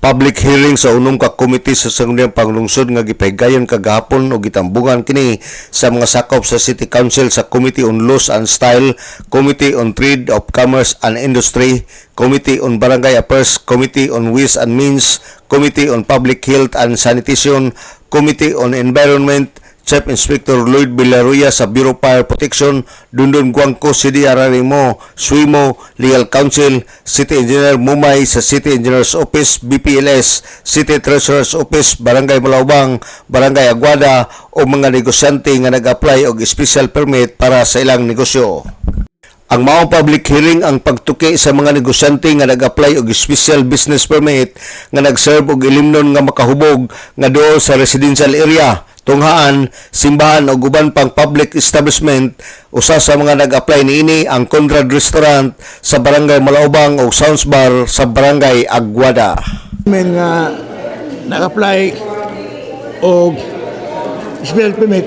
Public hearing sa unong ka komite sa sangguniang panglungsod nga gipahigayon kagahapon o gitambungan kini sa mga sakop sa City Council sa Committee on Laws and Style, Committee on Trade of Commerce and Industry, Committee on Barangay Affairs, Committee on Ways and Means, Committee on Public Health and Sanitation, Committee on Environment, Chief Inspector Lloyd Villaruya sa Bureau of Fire Protection, Dundon Guangco, City Ararimo, Suimo, Legal Counsel, City Engineer Mumay sa City Engineer's Office, BPLS, City Treasurer's Office, Barangay Malaubang, Barangay Aguada o mga negosyante nga nag-apply og special permit para sa ilang negosyo. Ang maong public hearing ang pagtuki sa mga negosyante nga nag-apply og special business permit nga nag-serve og ilimnon nga makahubog nga duol sa residential area, tunghaan, simbahan o uban pang public establishment. Usa sa mga nag-apply niini ang Conrad Restaurant sa Barangay Malaubang o Sounds Bar sa Barangay Aguada. Men nga nag-apply og special permit,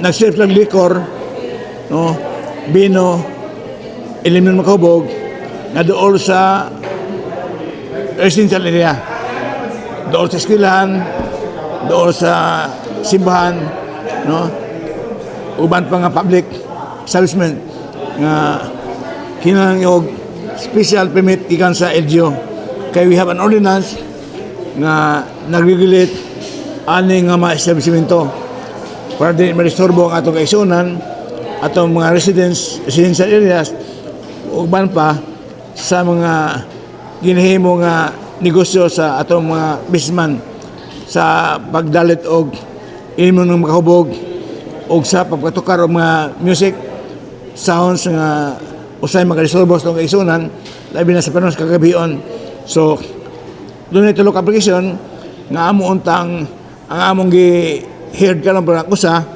nag-serve lang liquor, no, bino, ilimnon makahubog nga dool sa residential area, dool sa eskwelahan, dool sa simbahan, no, uban pa nga public establishment nga kinahanglan og special permit gikan sa LGU. Kay we have an ordinance nga nag-regulate ani nga mga establishmento para di maristorbo ang atong kaisunan, atong mga residential areas, uban pa sa mga ginahimo nga negosyo sa atong mga businessman sa pagdalit og ilimnon ng makahubog og sa pagpatukar og mga music sounds nga usay magalisolbo sa itong kaisunan, labi na sa panahon sa kagabion. So doon ito local application nga amo untang ang among gi-heard ka lang para kusa,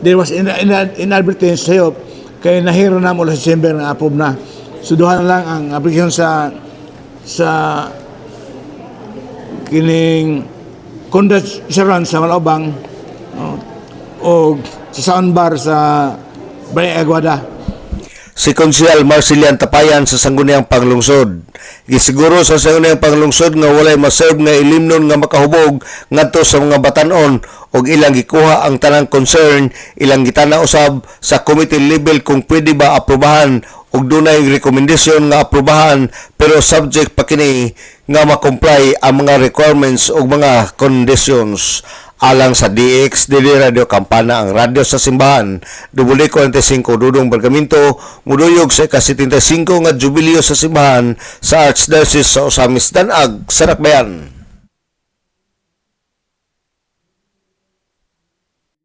there was inadvertence sa'yo kay nahiro na mo sa December nga approve na. So duha na lang ang application sa kining Conrad Restaurant sa Malaubang o sa Soundbar sa Barangay Aguada. Si Konsyal Marcelian Tapayan sa sangguniang panglungsod, gisiguro sa sangguniang panglungsod nga walay maserve nga ilimnon nga makahubog ngadto sa mga batan-on og ilang gikuha ang tanang concern, ilang gitana usab sa committee level kung pwede ba aprobahan og dunay recommendation nga aprobahan, pero subject pa kini nga ma-comply ang mga requirements og mga conditions. Alang sa DX Dili Radio Kampana, ang radyo sa simbahan, W45 Dudong Bergaminto, muduyog sa ika-75 nga jubileo sa simbahan sa Archdiocese sa Osamis Danag, Sarakbayan.